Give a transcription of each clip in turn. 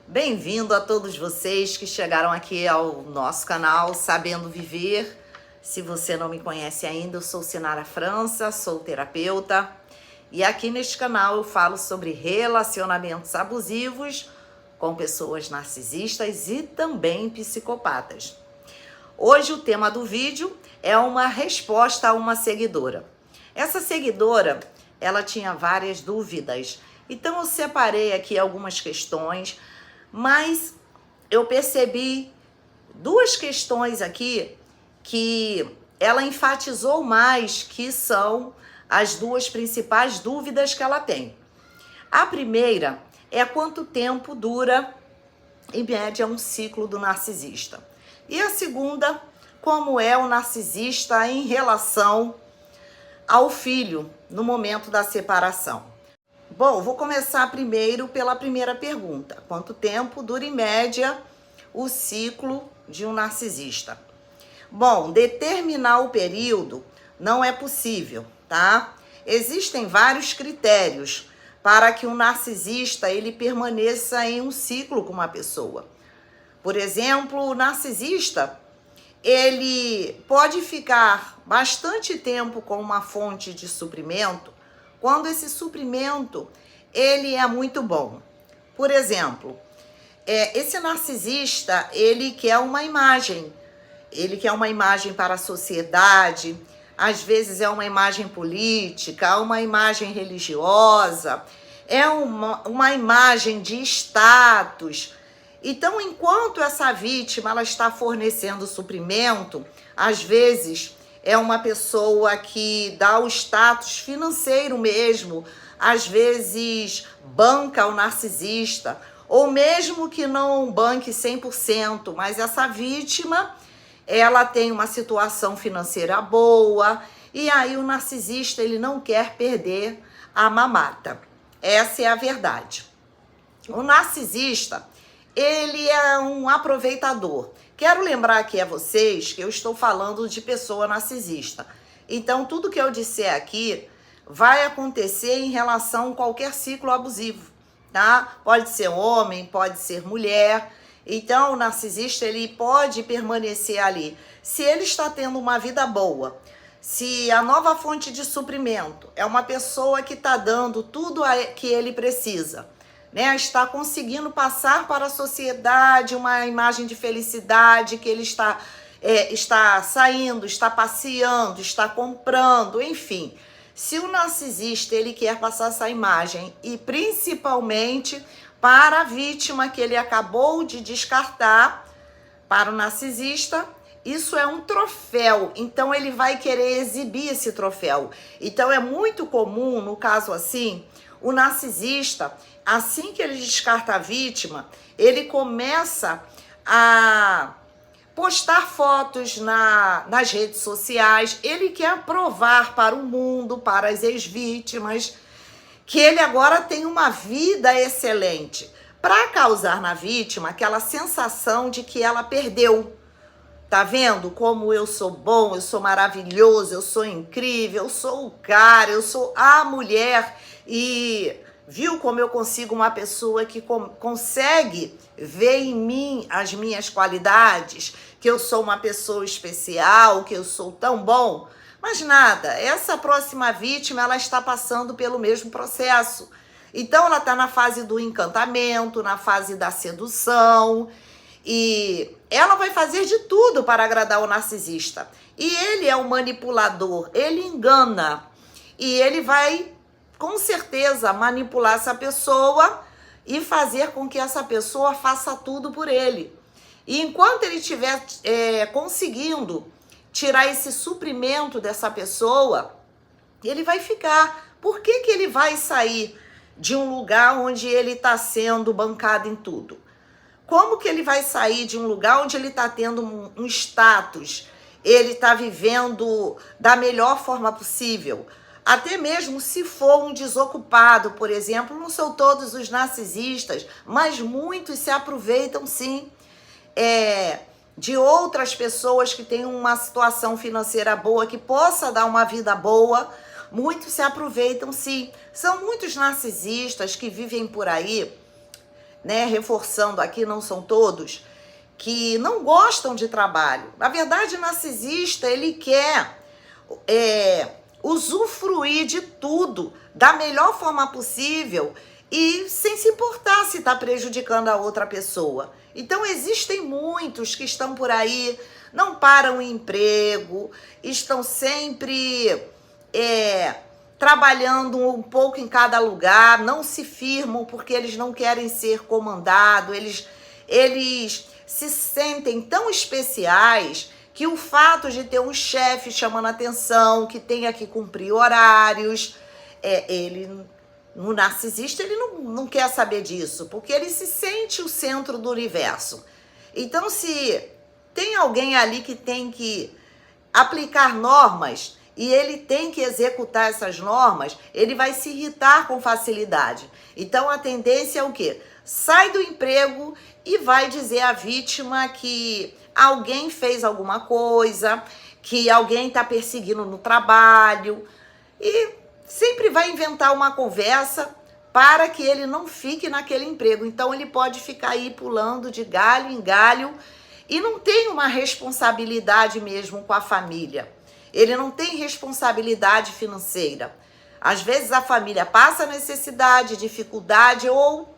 Bem-vindo a todos vocês que chegaram aqui ao nosso canal Sabendo Viver. Se você não me conhece ainda, eu sou Sinara França, sou terapeuta. E aqui neste canal eu falo sobre relacionamentos abusivos com pessoas narcisistas e também psicopatas. Hoje o tema do vídeo é uma resposta a uma seguidora. Essa seguidora, ela tinha várias dúvidas, então eu separei aqui algumas questões, mas eu percebi duas questões aqui que ela enfatizou mais, que são as duas principais dúvidas que ela tem. A primeira é quanto tempo dura, em média, um ciclo do narcisista. E a segunda, como é o narcisista em relação ao filho no momento da separação. Bom, vou começar primeiro pela primeira pergunta. Quanto tempo dura em média o ciclo de um narcisista? Bom, determinar o período não é possível, tá? Existem vários critérios para que um narcisista ele permaneça em um ciclo com uma pessoa. Por exemplo, o narcisista ele pode ficar bastante tempo com uma fonte de suprimento quando esse suprimento ele é muito bom. Por exemplo, esse narcisista ele quer uma imagem para a sociedade, às vezes é uma imagem política, uma imagem religiosa, é uma imagem de status. Então, enquanto essa vítima ela está fornecendo suprimento, às vezes é uma pessoa que dá o status financeiro mesmo, às vezes banca o narcisista, ou mesmo que não banque 100%, mas essa vítima, ela tem uma situação financeira boa, e aí o narcisista ele não quer perder a mamata. Essa é a verdade. O narcisista, ele é um aproveitador. Quero lembrar aqui a vocês que eu estou falando de pessoa narcisista. Então, tudo que eu disser aqui vai acontecer em relação a qualquer ciclo abusivo, tá? Pode ser homem, pode ser mulher. Então, o narcisista, ele pode permanecer ali. Se ele está tendo uma vida boa, se a nova fonte de suprimento é uma pessoa que está dando tudo que ele precisa, né, está conseguindo passar para a sociedade uma imagem de felicidade, que ele está saindo, está passeando, está comprando, enfim. Se o narcisista ele quer passar essa imagem, e principalmente para a vítima que ele acabou de descartar, para o narcisista, isso é um troféu, então ele vai querer exibir esse troféu. Então é muito comum, no caso assim, o narcisista, assim que ele descarta a vítima, ele começa a postar fotos nas redes sociais, ele quer provar para o mundo, para as ex-vítimas, que ele agora tem uma vida excelente, para causar na vítima aquela sensação de que ela perdeu. Tá vendo como eu sou bom, eu sou maravilhoso, eu sou incrível, eu sou o cara, eu sou a mulher. E viu como eu consigo uma pessoa que consegue ver em mim as minhas qualidades, que eu sou uma pessoa especial, que eu sou tão bom? Mas nada, essa próxima vítima, ela está passando pelo mesmo processo. Então ela está na fase do encantamento, na fase da sedução, e ela vai fazer de tudo para agradar o narcisista. E ele é o manipulador, ele engana, e ele vai com certeza manipular essa pessoa e fazer com que essa pessoa faça tudo por ele. E enquanto ele estiver conseguindo tirar esse suprimento dessa pessoa, ele vai ficar. Por que que ele vai sair de um lugar onde ele está sendo bancado em tudo? Como que ele vai sair de um lugar onde ele está tendo um status, ele está vivendo da melhor forma possível? Até mesmo se for um desocupado, por exemplo, não são todos os narcisistas, mas muitos se aproveitam sim de outras pessoas que têm uma situação financeira boa, que possa dar uma vida boa. Muitos se aproveitam sim. São muitos narcisistas que vivem por aí né, reforçando aqui, não são todos, que não gostam de trabalho. Na verdade, o narcisista, ele quer usufruir de tudo da melhor forma possível e sem se importar se está prejudicando a outra pessoa. Então, existem muitos que estão por aí, não param em emprego, estão sempre trabalhando um pouco em cada lugar, não se firmam porque eles não querem ser comandados, eles se sentem tão especiais que o fato de ter um chefe chamando atenção, que tenha que cumprir horários, no narcisista ele não quer saber disso, porque ele se sente o centro do universo. Então, se tem alguém ali que tem que aplicar normas e ele tem que executar essas normas, ele vai se irritar com facilidade. Então, a tendência é o quê? Sai do emprego e vai dizer à vítima que alguém fez alguma coisa, que alguém está perseguindo no trabalho, e sempre vai inventar uma conversa para que ele não fique naquele emprego. Então, ele pode ficar aí pulando de galho em galho e não tem uma responsabilidade mesmo com a família. Ele não tem responsabilidade financeira. Às vezes, a família passa necessidade, dificuldade, ou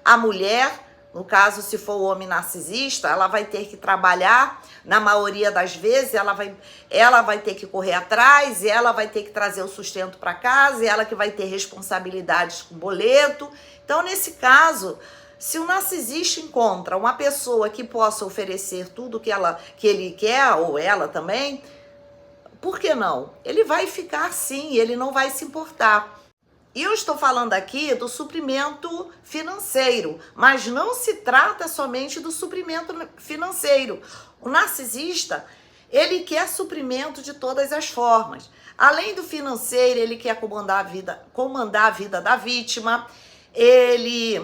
a mulher, no caso, se for o homem narcisista, ela vai ter que trabalhar, na maioria das vezes, ela vai ter que correr atrás, ela vai ter que trazer o sustento para casa, ela que vai ter responsabilidades com boleto. Então, nesse caso, se o narcisista encontra uma pessoa que possa oferecer tudo que ele quer, ou ela também, por que não? Ele vai ficar assim, ele não vai se importar. E eu estou falando aqui do suprimento financeiro, mas não se trata somente do suprimento financeiro. O narcisista, ele quer suprimento de todas as formas. Além do financeiro, ele quer comandar a vida da vítima, ele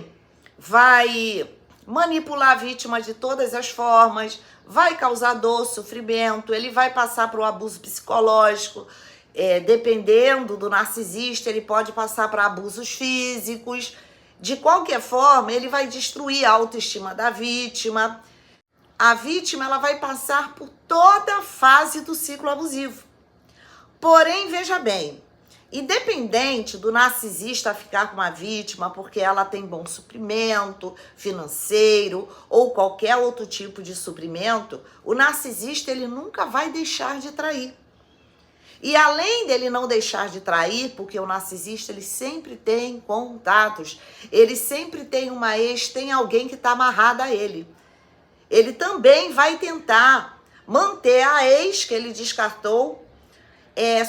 vai manipular a vítima de todas as formas, vai causar dor, sofrimento, ele vai passar para o abuso psicológico. Dependendo do narcisista, ele pode passar para abusos físicos. De qualquer forma, ele vai destruir a autoestima da vítima. A vítima, ela vai passar por toda a fase do ciclo abusivo. Porém, veja bem, independente do narcisista ficar com uma vítima porque ela tem bom suprimento financeiro ou qualquer outro tipo de suprimento, o narcisista, ele nunca vai deixar de trair. E além dele não deixar de trair, porque o narcisista, ele sempre tem contatos, ele sempre tem uma ex, tem alguém que está amarrado a ele. Ele também vai tentar manter a ex que ele descartou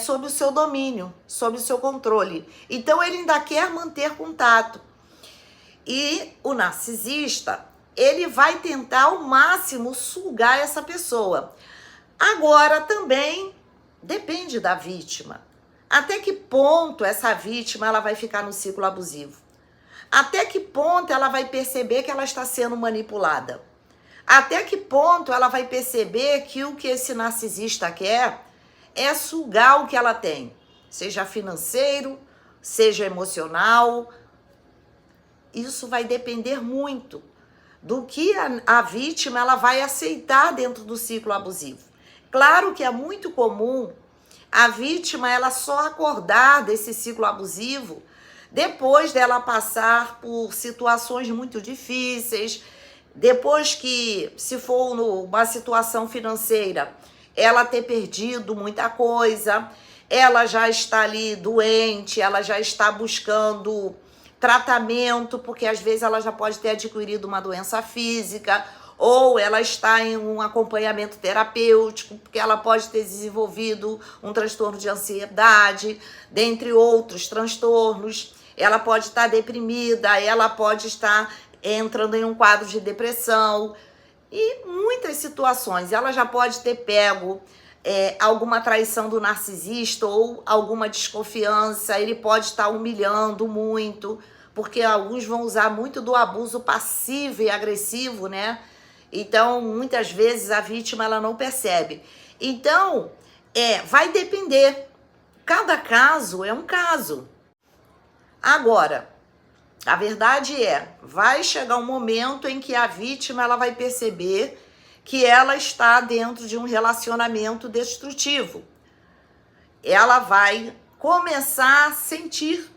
sob o seu domínio, sob o seu controle. Então, ele ainda quer manter contato. E o narcisista, ele vai tentar ao máximo sugar essa pessoa. Agora, também depende da vítima. Até que ponto essa vítima ela vai ficar no ciclo abusivo? Até que ponto ela vai perceber que ela está sendo manipulada? Até que ponto ela vai perceber que o que esse narcisista quer é sugar o que ela tem? Seja financeiro, seja emocional. Isso vai depender muito do que a vítima ela vai aceitar dentro do ciclo abusivo. Claro que é muito comum a vítima ela só acordar desse ciclo abusivo depois dela passar por situações muito difíceis, depois que, se for numa situação financeira, ela ter perdido muita coisa, ela já está ali doente, ela já está buscando tratamento, porque às vezes ela já pode ter adquirido uma doença física, ou ela está em um acompanhamento terapêutico, porque ela pode ter desenvolvido um transtorno de ansiedade, dentre outros transtornos. Ela pode estar deprimida, ela pode estar entrando em um quadro de depressão, e muitas situações. Ela já pode ter pego alguma traição do narcisista ou alguma desconfiança, ele pode estar humilhando muito, porque alguns vão usar muito do abuso passivo e agressivo, né? Então, muitas vezes a vítima ela não percebe. Então, vai depender. Cada caso é um caso. Agora, A verdade é, vai chegar um momento em que a vítima ela vai perceber que ela está dentro de um relacionamento destrutivo. Ela vai começar a sentir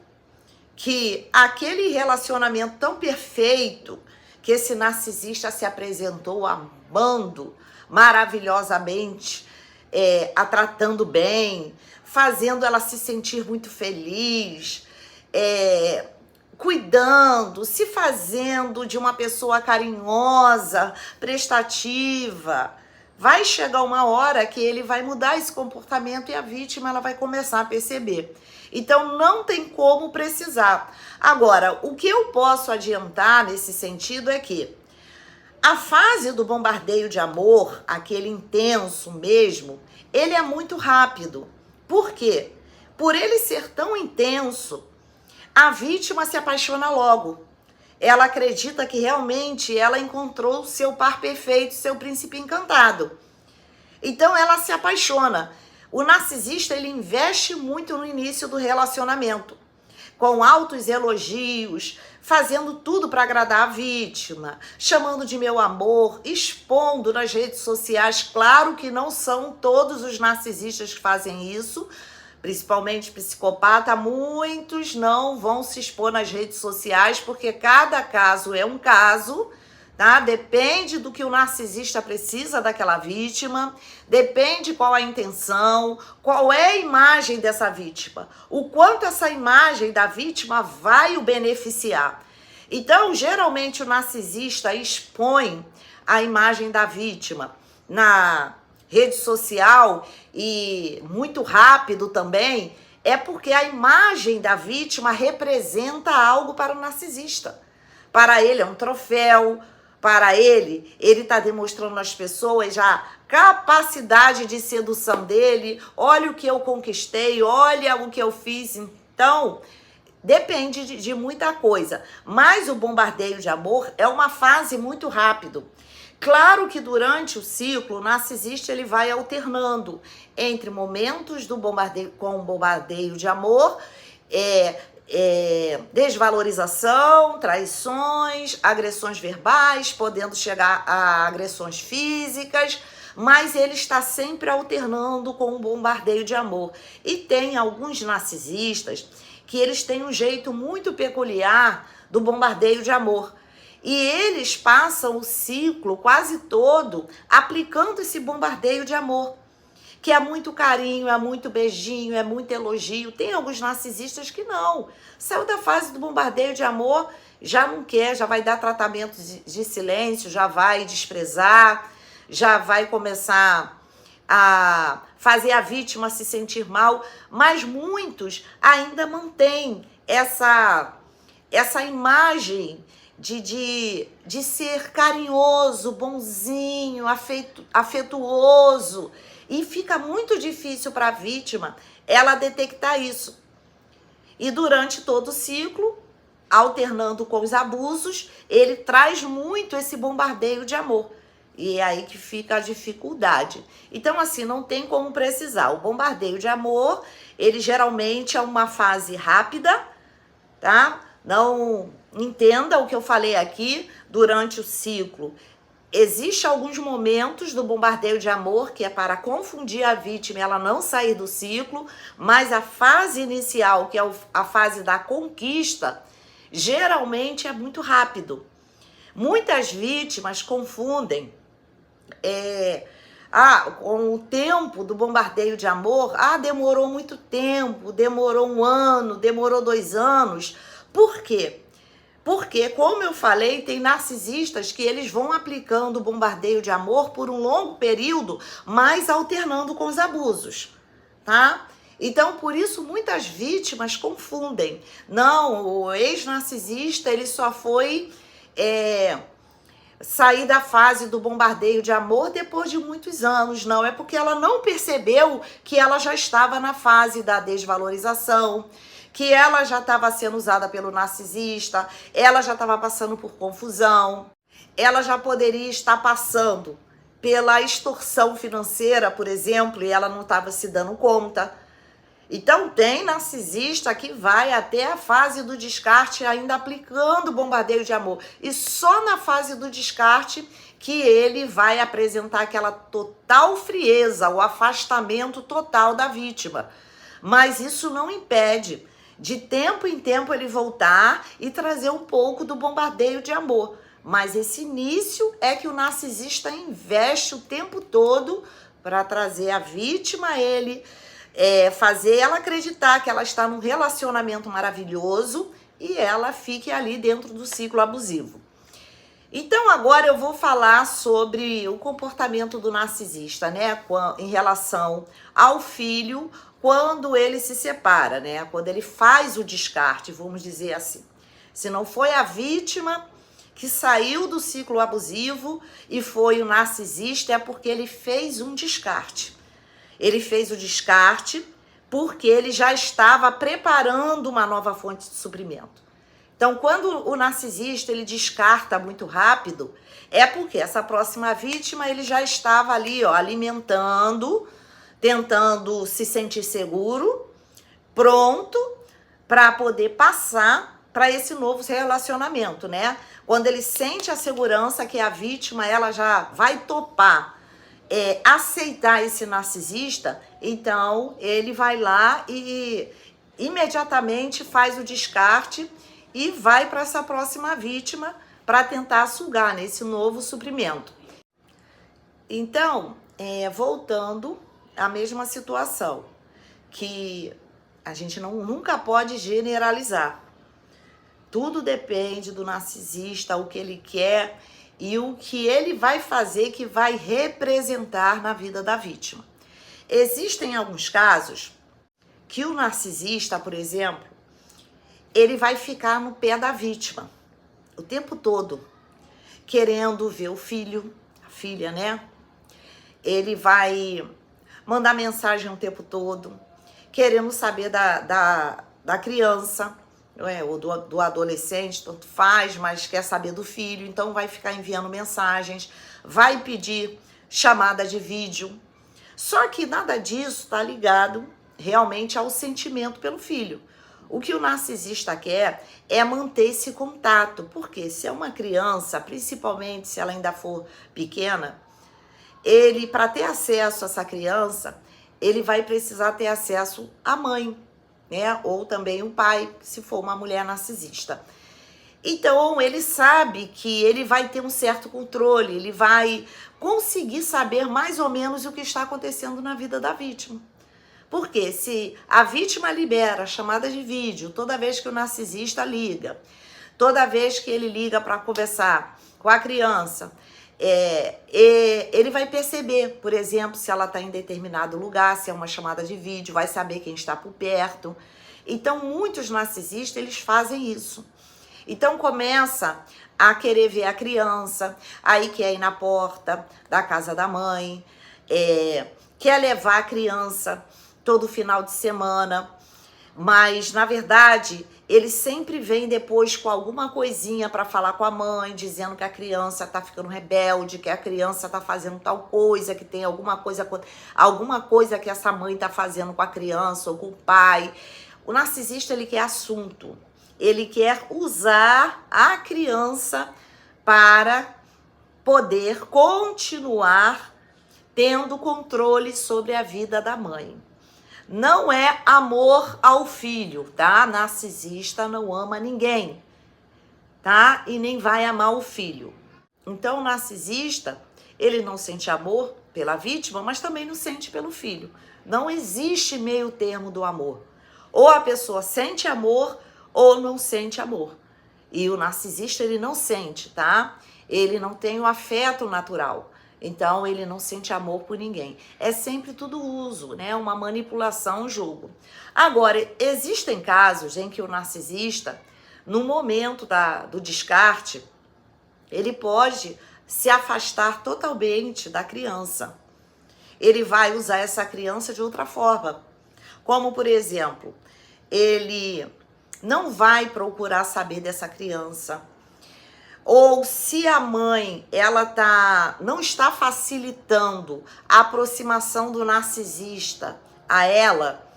que aquele relacionamento tão perfeito que esse narcisista se apresentou amando maravilhosamente, a tratando bem, fazendo ela se sentir muito feliz, cuidando, se fazendo de uma pessoa carinhosa, prestativa. Vai chegar uma hora que ele vai mudar esse comportamento e a vítima ela vai começar a perceber. Então não tem como precisar. Agora, o que eu posso adiantar nesse sentido é que a fase do bombardeio de amor, aquele intenso mesmo, ele é muito rápido. Por quê? Por ele ser tão intenso, a vítima se apaixona logo. Ela acredita que realmente ela encontrou o seu par perfeito, seu príncipe encantado. Então ela se apaixona. O narcisista, ele investe muito no início do relacionamento, com altos elogios, fazendo tudo para agradar a vítima, chamando de meu amor, expondo nas redes sociais. Claro que não são todos os narcisistas que fazem isso, principalmente psicopata, muitos não vão se expor nas redes sociais, porque cada caso é um caso, tá? Depende do que o narcisista precisa daquela vítima, depende qual a intenção, qual é a imagem dessa vítima, o quanto essa imagem da vítima vai o beneficiar. Então, geralmente o narcisista expõe a imagem da vítima na rede social e muito rápido também, é porque a imagem da vítima representa algo para o narcisista. Para ele é um troféu, para ele está demonstrando às pessoas a capacidade de sedução dele, olha o que eu conquistei, olha o que eu fiz. Então, depende de muita coisa, mas o bombardeio de amor é uma fase muito rápida. Claro que durante o ciclo, o narcisista ele vai alternando entre momentos do bombardeio com o bombardeio de amor, desvalorização, traições, agressões verbais, podendo chegar a agressões físicas, mas ele está sempre alternando com o bombardeio de amor. E tem alguns narcisistas que eles têm um jeito muito peculiar do bombardeio de amor. E eles passam o ciclo quase todo aplicando esse bombardeio de amor, que é muito carinho, é muito beijinho, é muito elogio. Tem alguns narcisistas que não. Saiu da fase do bombardeio de amor, já não quer, já vai dar tratamento de silêncio, já vai desprezar, já vai começar a fazer a vítima se sentir mal. Mas muitos ainda mantêm essa imagem de ser carinhoso, bonzinho, afetuoso. E fica muito difícil para a vítima ela detectar isso. E durante todo o ciclo, alternando com os abusos, ele traz muito esse bombardeio de amor. E é aí que fica a dificuldade. Então, assim, não tem como precisar. O bombardeio de amor, ele geralmente é uma fase rápida, tá? Não entenda o que eu falei aqui durante o ciclo. Existem alguns momentos do bombardeio de amor que é para confundir a vítima e ela não sair do ciclo, mas a fase inicial, que é a fase da conquista, geralmente é muito rápido. Muitas vítimas confundem com o tempo do bombardeio de amor. Demorou muito tempo, demorou 1 ano, demorou 2 anos. Por quê? Porque, como eu falei, tem narcisistas que eles vão aplicando o bombardeio de amor por um longo período, mas alternando com os abusos, tá? Então, por isso, muitas vítimas confundem. Não, o ex-narcisista, ele só foi sair da fase do bombardeio de amor depois de muitos anos. Não, é porque ela não percebeu que ela já estava na fase da desvalorização, que ela já estava sendo usada pelo narcisista, ela já estava passando por confusão, ela já poderia estar passando pela extorsão financeira, por exemplo, e ela não estava se dando conta. Então tem narcisista que vai até a fase do descarte ainda aplicando bombardeio de amor. E só na fase do descarte que ele vai apresentar aquela total frieza, o afastamento total da vítima. Mas isso não impede de tempo em tempo ele voltar e trazer um pouco do bombardeio de amor. Mas esse início é que o narcisista investe o tempo todo para trazer a vítima a ele, fazer ela acreditar que ela está num relacionamento maravilhoso e ela fique ali dentro do ciclo abusivo. Então agora eu vou falar sobre o comportamento do narcisista, né, em relação ao filho quando ele se separa, né, quando ele faz o descarte, vamos dizer assim. Se não foi a vítima que saiu do ciclo abusivo e foi o narcisista, é porque ele fez um descarte. Ele fez o descarte porque ele já estava preparando uma nova fonte de suprimento. Então, quando o narcisista ele descarta muito rápido, é porque essa próxima vítima ele já estava ali, ó, alimentando, tentando se sentir seguro, pronto para poder passar para esse novo relacionamento, né? Quando ele sente a segurança que a vítima ela já vai topar aceitar esse narcisista, então ele vai lá e imediatamente faz o descarte e vai para essa próxima vítima para tentar sugar nesse novo suprimento. Então, voltando à mesma situação, que a gente nunca pode generalizar. Tudo depende do narcisista, o que ele quer e o que ele vai fazer que vai representar na vida da vítima. Existem alguns casos que o narcisista, por exemplo, ele vai ficar no pé da vítima o tempo todo, querendo ver o filho, a filha, né? Ele vai mandar mensagem o tempo todo, querendo saber da criança, ou do adolescente, tanto faz, mas quer saber do filho, então vai ficar enviando mensagens, vai pedir chamada de vídeo. Só que nada disso está ligado realmente ao sentimento pelo filho. O que o narcisista quer é manter esse contato, porque se é uma criança, principalmente se ela ainda for pequena, ele, para ter acesso a essa criança, ele vai precisar ter acesso à mãe, né? Ou também o pai, se for uma mulher narcisista. Então, ele sabe que ele vai ter um certo controle, ele vai conseguir saber mais ou menos o que está acontecendo na vida da vítima. Porque se a vítima libera chamada de vídeo toda vez que o narcisista liga, toda vez que ele liga para conversar com a criança, ele vai perceber, por exemplo, se ela está em determinado lugar, se é uma chamada de vídeo, vai saber quem está por perto. Então, muitos narcisistas, eles fazem isso. Então, começa a querer ver a criança, aí quer ir na porta da casa da mãe, quer levar a criança todo final de semana, mas, na verdade, ele sempre vem depois com alguma coisinha para falar com a mãe, dizendo que a criança tá ficando rebelde, que a criança tá fazendo tal coisa, que tem alguma coisa que essa mãe tá fazendo com a criança ou com o pai. O narcisista, ele quer assunto, ele quer usar a criança para poder continuar tendo controle sobre a vida da mãe. Não é amor ao filho, tá? Narcisista não ama ninguém, tá? E nem vai amar o filho. Então, o narcisista, ele não sente amor pela vítima, mas também não sente pelo filho. Não existe meio termo do amor. Ou a pessoa sente amor ou não sente amor. E o narcisista, ele não sente, tá? Ele não tem o afeto natural. Então, ele não sente amor por ninguém. É sempre tudo uso, né? Uma manipulação, um jogo. Agora, existem casos em que o narcisista, no momento do descarte, ele pode se afastar totalmente da criança. Ele vai usar essa criança de outra forma. Como, por exemplo, ele não vai procurar saber dessa criança. Ou se a mãe não está facilitando a aproximação do narcisista a ela,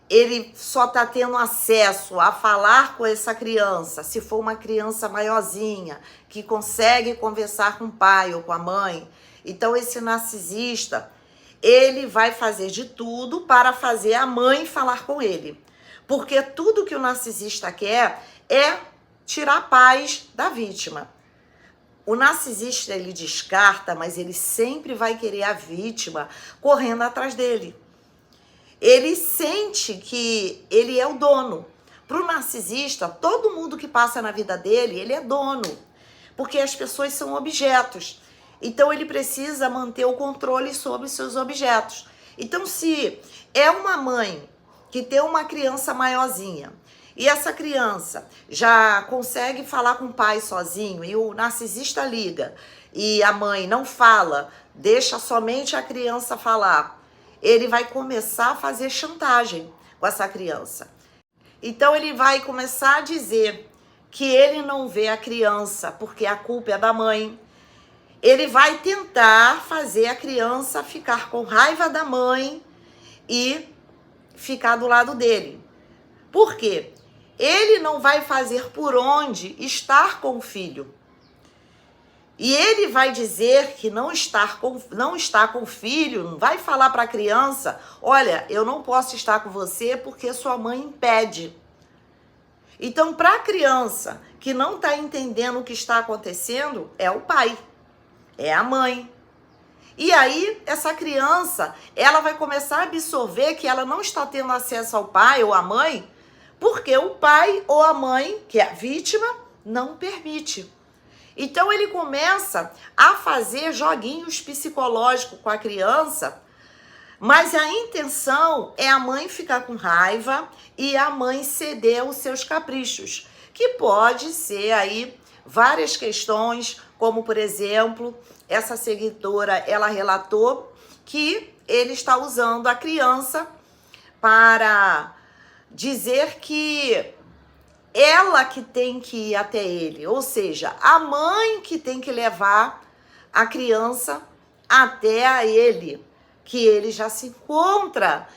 ele só está tendo acesso a falar com essa criança, se for uma criança maiorzinha, que consegue conversar com o pai ou com a mãe. Então, esse narcisista, ele vai fazer de tudo para fazer a mãe falar com ele. Porque tudo que o narcisista quer é tirar a paz da vítima. O narcisista, ele descarta, mas ele sempre vai querer a vítima correndo atrás dele. Ele sente que ele é o dono. Para o narcisista, todo mundo que passa na vida dele, ele é dono. Porque as pessoas são objetos. Então, ele precisa manter o controle sobre os seus objetos. Então, se é uma mãe que tem uma criança maiorzinha, e essa criança já consegue falar com o pai sozinho, e o narcisista liga, e a mãe não fala, deixa somente a criança falar, ele vai começar a fazer chantagem com essa criança. Então, ele vai começar a dizer que ele não vê a criança porque a culpa é da mãe. Ele vai tentar fazer a criança ficar com raiva da mãe e ficar do lado dele. Por quê? Ele não vai fazer por onde estar com o filho. E ele vai dizer que não está com o filho, não vai falar para a criança, olha, eu não posso estar com você porque sua mãe impede. Então, para a criança que não está entendendo o que está acontecendo, é o pai, é a mãe. E aí, essa criança, ela vai começar a absorver que ela não está tendo acesso ao pai ou à mãe, porque o pai ou a mãe, que é a vítima, não permite. Então, ele começa a fazer joguinhos psicológicos com a criança, mas a intenção é a mãe ficar com raiva e a mãe ceder aos seus caprichos, que pode ser aí várias questões, como, por exemplo, essa seguidora, ela relatou que ele está usando a criança para dizer que ela que tem que ir até ele, ou seja, a mãe que tem que levar a criança até a ele, que ele já se encontra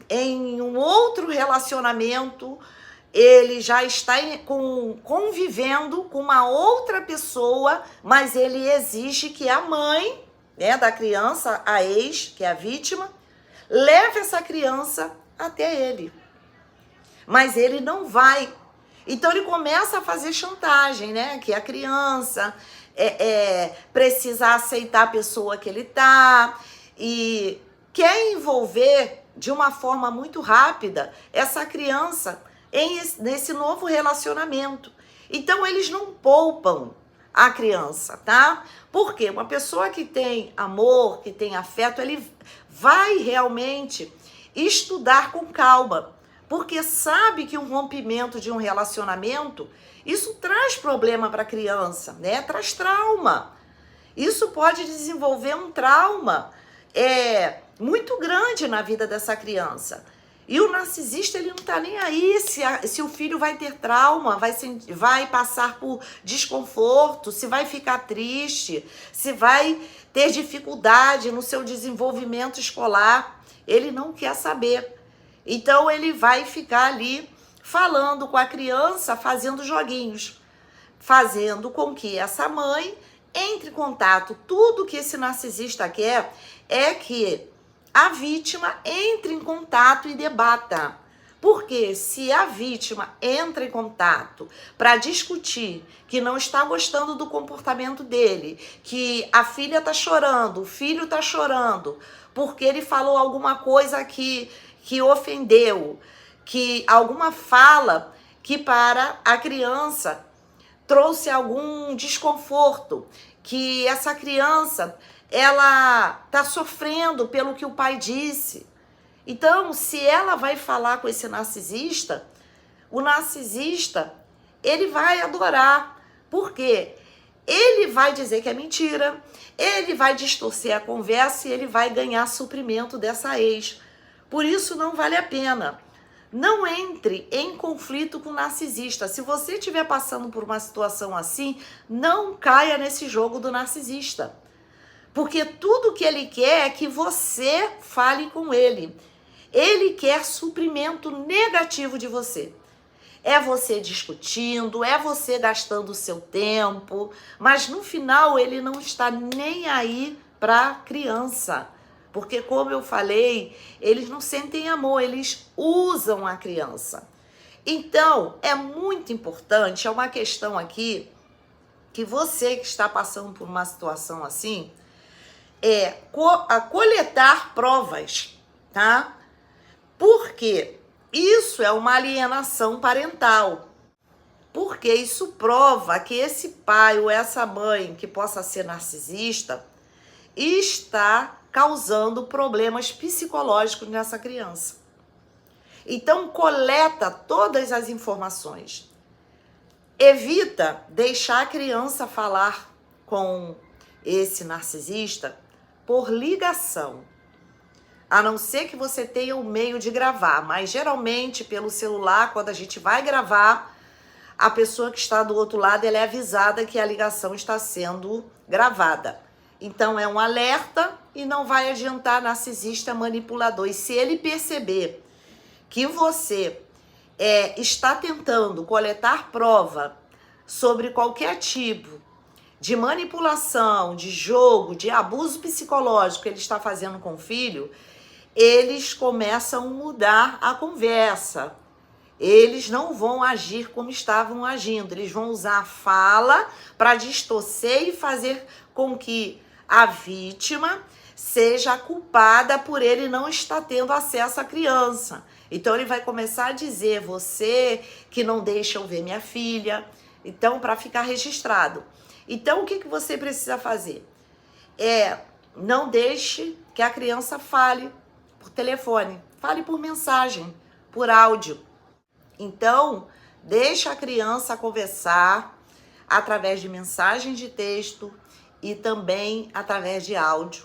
em um outro relacionamento, ele já está convivendo com uma outra pessoa, mas ele exige que a mãe, né, da criança, a ex, que é a vítima, leve essa criança até ele. Mas ele não vai. Então, ele começa a fazer chantagem, né? Que a criança precisa aceitar a pessoa que ele tá e quer envolver de uma forma muito rápida essa criança nesse novo relacionamento. Então, eles não poupam a criança, tá? Porque uma pessoa que tem amor, que tem afeto, ele vai realmente estudar com calma. Porque sabe que um rompimento de um relacionamento, isso traz problema para a criança, né? Traz trauma. Isso pode desenvolver um trauma muito grande na vida dessa criança. E o narcisista, ele não está nem aí se o filho vai ter trauma, vai passar por desconforto, se vai ficar triste, se vai ter dificuldade no seu desenvolvimento escolar. Ele não quer saber. Então, ele vai ficar ali falando com a criança, fazendo joguinhos, fazendo com que essa mãe entre em contato. Tudo que esse narcisista quer é que a vítima entre em contato e debata. Porque se a vítima entra em contato para discutir que não está gostando do comportamento dele, que a filha está chorando, o filho está chorando, porque ele falou alguma coisa que ofendeu, que alguma fala que para a criança trouxe algum desconforto, que essa criança ela está sofrendo pelo que o pai disse. Então, se ela vai falar com esse narcisista, o narcisista, ele vai adorar. Por quê? Ele vai dizer que é mentira, ele vai distorcer a conversa e ele vai ganhar suprimento dessa ex. Por isso, não vale a pena. Não entre em conflito com o narcisista. Se você estiver passando por uma situação assim, não caia nesse jogo do narcisista. Porque tudo que ele quer é que você fale com ele. Ele quer suprimento negativo de você. É você discutindo, é você gastando o seu tempo, mas no final ele não está nem aí para a criança. Porque, como eu falei, eles não sentem amor, eles usam a criança. Então, é muito importante, é uma questão aqui, que você que está passando por uma situação assim, coletar provas, tá? Porque isso é uma alienação parental. Porque isso prova que esse pai ou essa mãe que possa ser narcisista está causando problemas psicológicos nessa criança. Então, coleta todas as informações. Evita deixar a criança falar com esse narcisista por ligação. A não ser que você tenha o meio de gravar, mas geralmente pelo celular, quando a gente vai gravar, a pessoa que está do outro lado, ela é avisada que a ligação está sendo gravada. Então é um alerta e não vai adiantar narcisista manipulador. E se ele perceber que você está tentando coletar prova sobre qualquer tipo de manipulação, de jogo, de abuso psicológico que ele está fazendo com o filho, eles começam a mudar a conversa. Eles não vão agir como estavam agindo. Eles vão usar a fala para distorcer e fazer com que a vítima seja culpada por ele não estar tendo acesso à criança. Então ele vai começar a dizer: você que não deixa eu ver minha filha. Então, para ficar registrado. Então, o que você precisa fazer? Não deixe que a criança fale por telefone, fale por mensagem, por áudio. Então, deixa a criança conversar através de mensagem de texto e também através de áudio,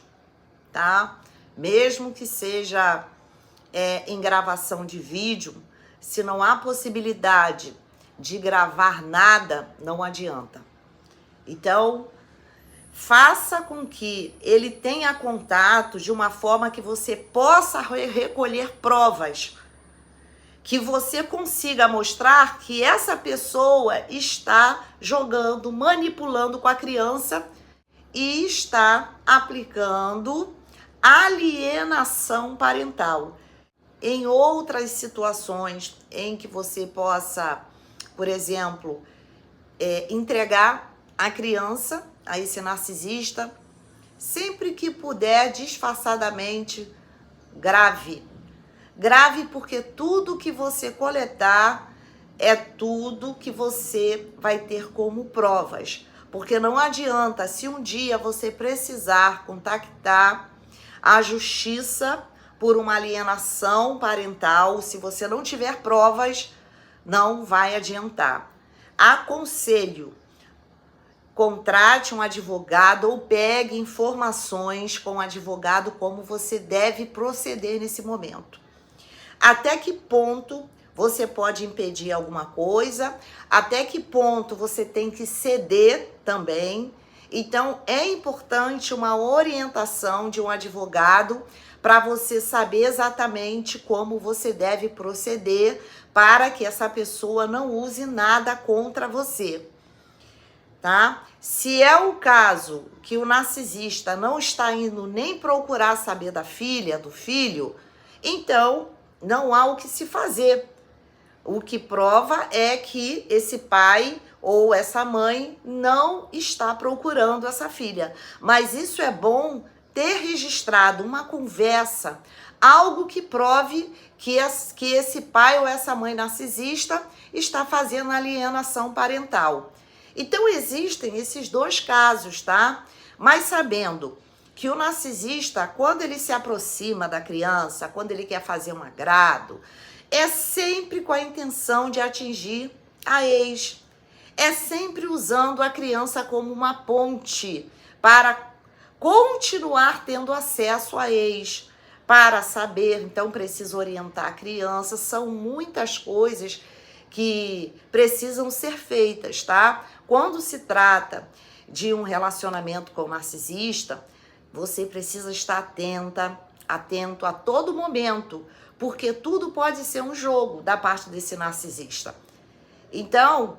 tá? Mesmo que seja em gravação de vídeo, se não há possibilidade de gravar nada, não adianta. Então, faça com que ele tenha contato de uma forma que você possa recolher provas, que você consiga mostrar que essa pessoa está jogando, manipulando com a criança e está aplicando alienação parental. Em outras situações em que você possa, por exemplo, entregar a criança a esse narcisista, sempre que puder, disfarçadamente, grave. Grave, porque tudo que você coletar é tudo que você vai ter como provas. Porque não adianta, se um dia você precisar contactar a justiça por uma alienação parental, se você não tiver provas, não vai adiantar. Aconselho: contrate um advogado ou pegue informações com o advogado como você deve proceder nesse momento. Até que ponto você pode impedir alguma coisa, até que ponto você tem que ceder também. Então, é importante uma orientação de um advogado para você saber exatamente como você deve proceder para que essa pessoa não use nada contra você, tá? Se é o caso que o narcisista não está indo nem procurar saber da filha, do filho, então não há o que se fazer. O que prova é que esse pai ou essa mãe não está procurando essa filha. Mas isso é bom ter registrado uma conversa, algo que prove que esse pai ou essa mãe narcisista está fazendo alienação parental. Então existem esses dois casos, tá? Mas sabendo que o narcisista, quando ele se aproxima da criança, quando ele quer fazer um agrado, é sempre com a intenção de atingir a ex. É sempre usando a criança como uma ponte para continuar tendo acesso a ex, para saber. Então precisa orientar a criança. São muitas coisas que precisam ser feitas, tá? Quando se trata de um relacionamento com o narcisista, você precisa estar atenta atento a todo momento, porque tudo pode ser um jogo da parte desse narcisista. Então,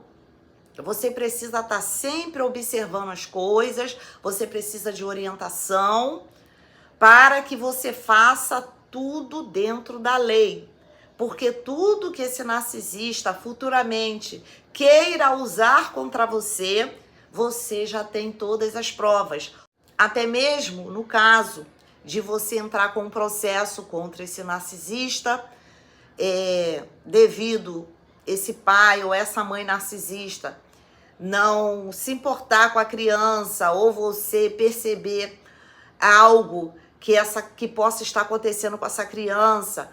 você precisa estar sempre observando as coisas, você precisa de orientação para que você faça tudo dentro da lei. Porque tudo que esse narcisista futuramente queira usar contra você, você já tem todas as provas. Até mesmo no caso de você entrar com um processo contra esse narcisista, devido esse pai ou essa mãe narcisista não se importar com a criança, ou você perceber algo que possa estar acontecendo com essa criança.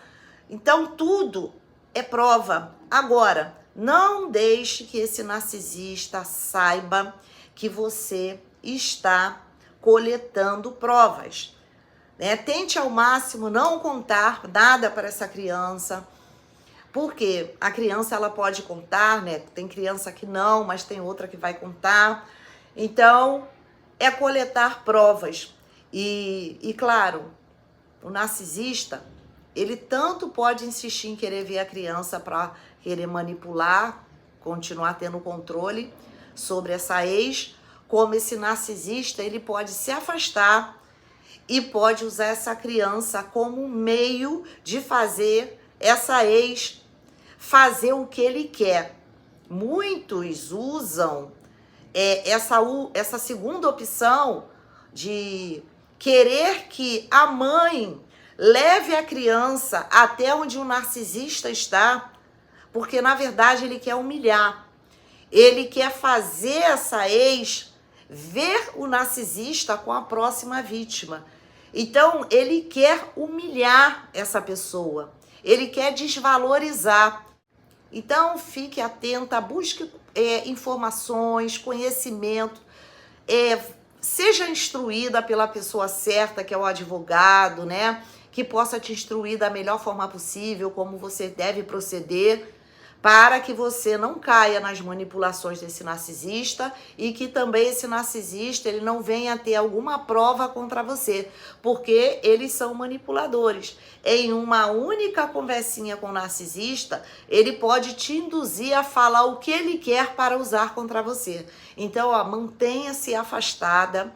Então, tudo é prova. Agora, não deixe que esse narcisista saiba que você está coletando provas, né? Tente ao máximo não contar nada para essa criança, porque a criança ela pode contar, né? Tem criança que não, mas tem outra que vai contar. Então, é coletar provas. E claro, o narcisista, ele tanto pode insistir em querer ver a criança para querer manipular, continuar tendo controle sobre essa ex, como esse narcisista, ele pode se afastar e pode usar essa criança como meio de fazer essa ex fazer o que ele quer. Muitos usam essa segunda opção de querer que a mãe leve a criança até onde o narcisista está, porque na verdade ele quer humilhar. Ele quer fazer essa ex ver o narcisista com a próxima vítima. Então, ele quer humilhar essa pessoa. Ele quer desvalorizar. Então, fique atenta, busque informações, conhecimento, seja instruída pela pessoa certa, que é o advogado, né? Que possa te instruir da melhor forma possível, como você deve proceder, para que você não caia nas manipulações desse narcisista e que também esse narcisista ele não venha ter alguma prova contra você, porque eles são manipuladores. Em uma única conversinha com o narcisista, ele pode te induzir a falar o que ele quer para usar contra você. Então, mantenha-se afastada,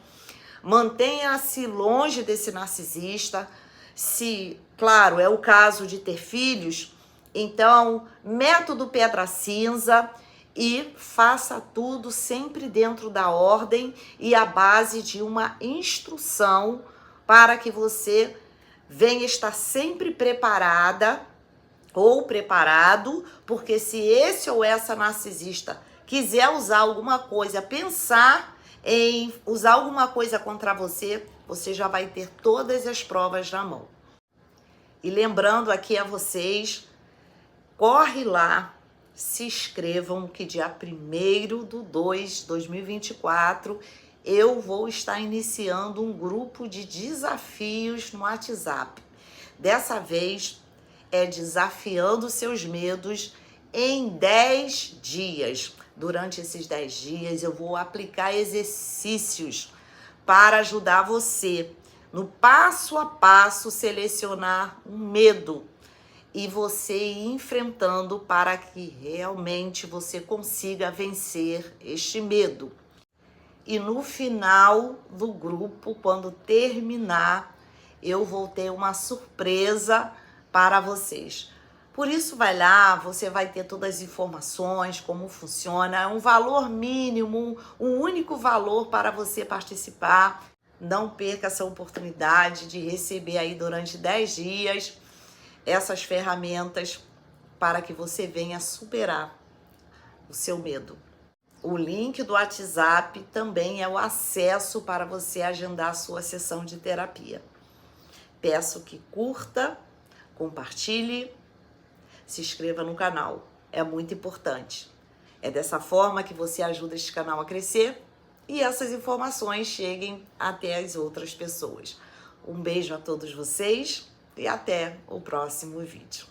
mantenha-se longe desse narcisista. Se, claro, é o caso de ter filhos, então, método pedra cinza e faça tudo sempre dentro da ordem e à base de uma instrução para que você venha estar sempre preparada ou preparado, porque se esse ou essa narcisista quiser usar alguma coisa, pensar em usar alguma coisa contra você, você já vai ter todas as provas na mão. E lembrando aqui a vocês, corre lá, se inscrevam que dia 1º/2/2024 eu vou estar iniciando um grupo de desafios no WhatsApp. Dessa vez é desafiando seus medos em 10 dias. Durante esses 10 dias eu vou aplicar exercícios para ajudar você no passo a passo selecionar um medo e você ir enfrentando para que realmente você consiga vencer este medo. E no final do grupo, quando terminar, eu vou ter uma surpresa para vocês. Por isso, vai lá, você vai ter todas as informações, como funciona, é um valor mínimo, um único valor para você participar. Não perca essa oportunidade de receber aí durante 10 dias essas ferramentas para que você venha superar o seu medo. O link do WhatsApp também é o acesso para você agendar a sua sessão de terapia. Peço que curta, compartilhe, se inscreva no canal. É muito importante. É dessa forma que você ajuda este canal a crescer e essas informações cheguem até as outras pessoas. Um beijo a todos vocês e até o próximo vídeo.